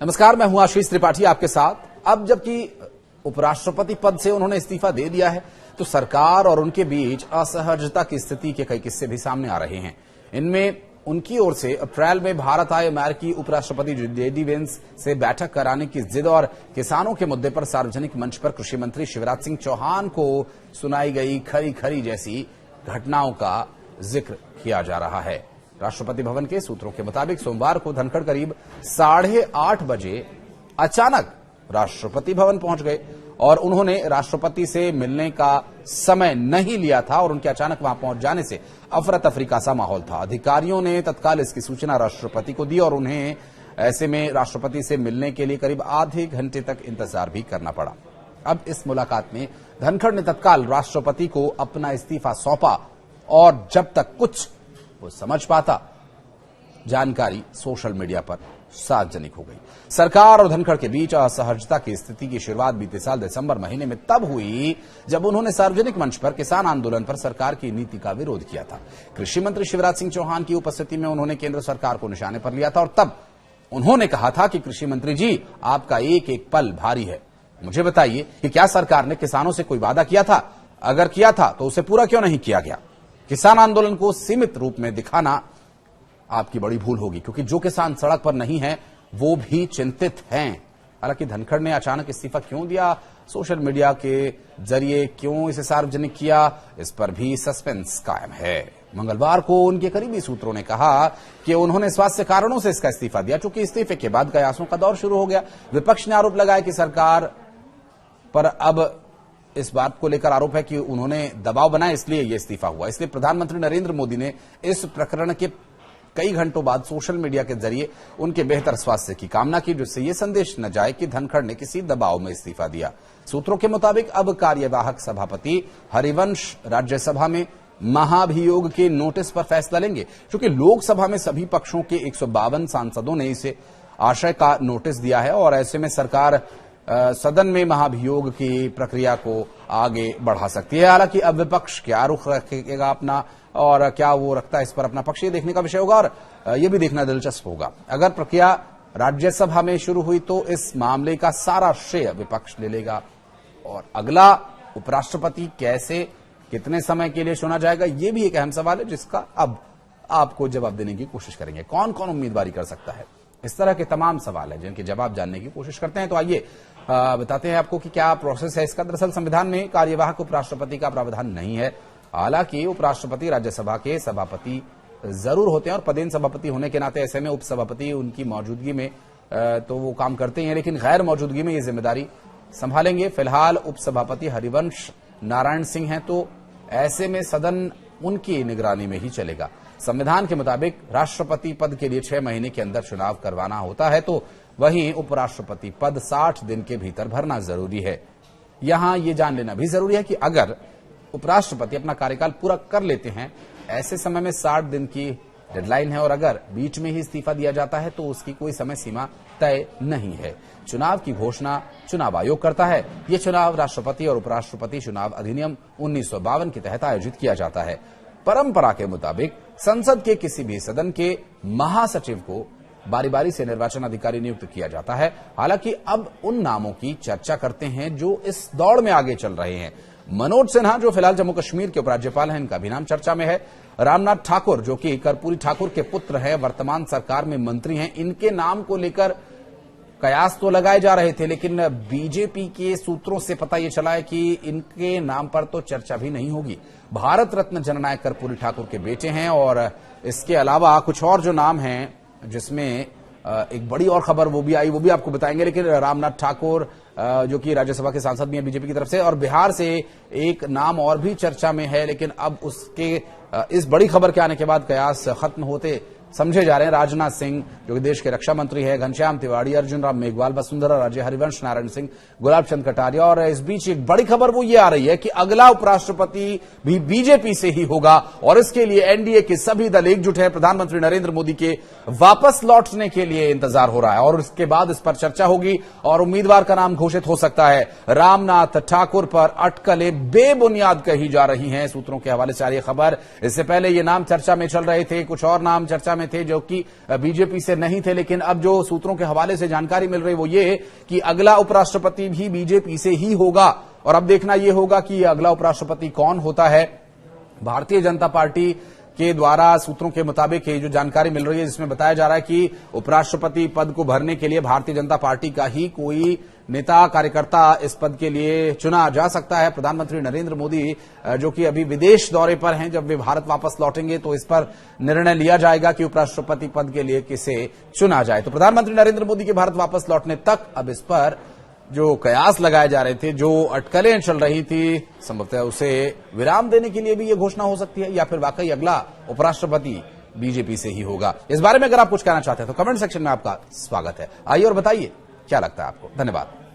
नमस्कार, मैं हूं आशीष त्रिपाठी आपके साथ। अब जबकि उपराष्ट्रपति पद से उन्होंने इस्तीफा दे दिया है, तो सरकार और उनके बीच असहजता की स्थिति के कई किस्से भी सामने आ रहे हैं। इनमें उनकी ओर से अप्रैल में भारत आए अमेरिकी उपराष्ट्रपति JD वेंस से बैठक कराने की जिद और किसानों के मुद्दे पर सार्वजनिक मंच पर कृषि मंत्री शिवराज सिंह चौहान को सुनाई गई खरी खरी जैसी घटनाओं का जिक्र किया जा रहा है। राष्ट्रपति भवन के सूत्रों के मुताबिक सोमवार को धनखड़ करीब 8:30 बजे अचानक राष्ट्रपति भवन पहुंच गए और उन्होंने राष्ट्रपति से मिलने का समय नहीं लिया था और उनके अचानक वहां पहुंच जाने से अफरा तफरी का सा माहौल था। अधिकारियों ने तत्काल इसकी सूचना राष्ट्रपति को दी और उन्हें ऐसे में राष्ट्रपति से मिलने के लिए करीब आधे घंटे तक इंतजार भी करना पड़ा। अब इस मुलाकात में धनखड़ ने तत्काल राष्ट्रपति को अपना इस्तीफा सौंपा और जब तक कुछ वो समझ पाता, जानकारी सोशल मीडिया पर सार्वजनिक हो गई। सरकार और धनखड़ के बीच असहजता की स्थिति की शुरुआत बीते साल दिसंबर महीने में तब हुई जब उन्होंने सार्वजनिक मंच पर किसान आंदोलन पर सरकार की नीति का विरोध किया था। कृषि मंत्री शिवराज सिंह चौहान की उपस्थिति में उन्होंने केंद्र सरकार को निशाने पर लिया था और तब उन्होंने कहा था कि कृषि मंत्री जी, आपका एक एक पल भारी है। मुझे बताइए कि क्या सरकार ने किसानों से कोई वादा किया था? अगर किया था तो उसे पूरा क्यों नहीं किया गया? किसान आंदोलन को सीमित रूप में दिखाना आपकी बड़ी भूल होगी, क्योंकि जो किसान सड़क पर नहीं है वो भी चिंतित हैं। हालांकि धनखड़ ने अचानक इस्तीफा क्यों दिया, सोशल मीडिया के जरिए क्यों इसे सार्वजनिक किया, इस पर भी सस्पेंस कायम है। मंगलवार को उनके करीबी सूत्रों ने कहा कि उन्होंने स्वास्थ्य कारणों से इसका इस्तीफा दिया। चूंकि इस्तीफे के बाद कयासों का दौर शुरू हो गया। विपक्ष ने आरोप लगाया कि सरकार पर अब इस बात को लेकर आरोप है कि उन्होंने दबाव बनाया, इसलिए यह इस्तीफा हुआ। इसलिए प्रधानमंत्री नरेंद्र मोदी ने इस प्रकरण के कई घंटों बाद सोशल मीडिया के जरिए उनके बेहतर स्वास्थ्य की कामना की, जिससे यह संदेश न जाए कि धनखड़ ने किसी दबाव में इस्तीफा दिया। सूत्रों के मुताबिक अब कार्यवाहक सभापति हरिवंश राज्यसभा में महाभियोग के नोटिस पर फैसला लेंगे। क्योंकि लोकसभा में सभी पक्षों के 152 सांसदों ने इसे आशय का नोटिस दिया है और ऐसे में सरकार सदन में महाभियोग की प्रक्रिया को आगे बढ़ा सकती है। हालांकि अब विपक्ष क्या रुख रखेगा अपना और क्या वो रखता है, इस पर अपना पक्ष ये देखने का विषय होगा और ये भी देखना दिलचस्प होगा। अगर प्रक्रिया राज्यसभा में शुरू हुई तो इस मामले का सारा श्रेय विपक्ष ले लेगा और अगला उपराष्ट्रपति कैसे, कितने समय के लिए चुना जाएगा, ये भी एक अहम सवाल है जिसका अब आपको जवाब देने की कोशिश करेंगे। कौन कौन उम्मीदवारी कर सकता है, इस तरह के तमाम सवाल हैं जिनके जवाब जानने की कोशिश करते हैं। तो आइए बताते हैं आपको कि क्या प्रोसेस है इसका। दरअसल संविधान में कार्यवाहक उपराष्ट्रपति का प्रावधान नहीं है। हालांकि उपराष्ट्रपति राज्यसभा के सभापति जरूर होते हैं और पदेन सभापति होने के नाते ऐसे में उपसभापति उनकी मौजूदगी में तो वो काम करते हैं, लेकिन गैर मौजूदगी में ये जिम्मेदारी संभालेंगे। फिलहाल उपसभापति हरिवंश नारायण सिंह हैं, तो ऐसे में सदन उनकी निगरानी में ही चलेगा। संविधान के मुताबिक राष्ट्रपति पद के लिए 6 महीने के अंदर चुनाव करवाना होता है, तो वहीं उपराष्ट्रपति पद 60 दिन के भीतर भरना जरूरी है। यहां यह जान लेना भी जरूरी है कि अगर उपराष्ट्रपति अपना कार्यकाल पूरा कर लेते हैं, ऐसे समय में 60 दिन की डेडलाइन है और अगर बीच में ही इस्तीफा दिया जाता है तो उसकी कोई समय सीमा तय नहीं है। चुनाव की घोषणा चुनाव आयोग करता है। यह चुनाव राष्ट्रपति और उपराष्ट्रपति चुनाव अधिनियम 1952 के तहत आयोजित किया जाता है। परंपरा के मुताबिक संसद के किसी भी सदन के महासचिव को बारी बारी से निर्वाचन अधिकारी नियुक्त किया जाता है। हालांकि अब उन नामों की चर्चा करते हैं जो इस दौड़ में आगे चल रहे हैं। मनोज सिन्हा जो फिलहाल जम्मू कश्मीर के उपराज्यपाल हैं, इनका भी नाम चर्चा में है। रामनाथ ठाकुर जो कि कर्पूरी ठाकुर के पुत्र हैं, वर्तमान सरकार में मंत्री हैं, इनके नाम को लेकर कयास तो लगाए जा रहे थे, लेकिन बीजेपी के सूत्रों से पता यह चला है कि इनके नाम पर तो चर्चा भी नहीं होगी। भारत रत्न जननायक कर्पूरी ठाकुर के बेटे हैं और इसके अलावा कुछ और जो नाम हैं, जिसमें एक बड़ी और खबर वो भी आई, वो भी आपको बताएंगे। लेकिन रामनाथ ठाकुर जो कि राज्यसभा के सांसद भी हैं बीजेपी की तरफ से, और बिहार से एक नाम और भी चर्चा में है, लेकिन अब उसके इस बड़ी खबर के आने के बाद कयास खत्म होते समझे जा रहे हैं। राजनाथ सिंह जो कि देश के रक्षा मंत्री है, घनश्याम तिवारी, अर्जुन राम मेघवाल, वसुंधरा राजे, हरिवंश नारायण सिंह, गुलाब चंद कटारिया, और इस बीच एक बड़ी खबर वो ये आ रही है कि अगला उपराष्ट्रपति भी बीजेपी से ही होगा और इसके लिए एनडीए के सभी दल एकजुट है। प्रधानमंत्री नरेंद्र मोदी के वापस लौटने के लिए इंतजार हो रहा है और उसके बाद इस पर चर्चा होगी और उम्मीदवार का नाम घोषित हो सकता है। रामनाथ ठाकुर पर अटकलें बेबुनियाद कही जा रही हैं, सूत्रों के हवाले से आ रही खबर। इससे पहले ये नाम चर्चा में चल रहे थे, कुछ और नाम चर्चा में थे जो कि बीजेपी से नहीं थे, लेकिन अब जो सूत्रों के हवाले से जानकारी मिल रही वो ये कि अगला उपराष्ट्रपति भी बीजेपी से ही होगा। और अब देखना यह होगा कि अगला उपराष्ट्रपति कौन होता है। भारतीय जनता पार्टी के द्वारा सूत्रों के मुताबिक ये जो जानकारी मिल रही है जिसमें बताया जा रहा है कि उपराष्ट्रपति पद को भरने के लिए भारतीय जनता पार्टी का ही कोई नेता कार्यकर्ता इस पद के लिए चुना जा सकता है। प्रधानमंत्री नरेंद्र मोदी जो कि अभी विदेश दौरे पर हैं, जब वे भारत वापस लौटेंगे तो इस पर निर्णय लिया जाएगा कि उपराष्ट्रपति पद के लिए किसे चुना जाए। तो प्रधानमंत्री नरेंद्र मोदी के भारत वापस लौटने तक अब इस पर जो कयास लगाए जा रहे थे, जो अटकलें चल रही थी, संभवतः उसे विराम देने के लिए भी यह घोषणा हो सकती है या फिर वाकई अगला उपराष्ट्रपति बीजेपी से ही होगा। इस बारे में अगर आप कुछ कहना चाहते हैं तो कमेंट सेक्शन में आपका स्वागत है। आइए और बताइए क्या लगता है आपको। धन्यवाद।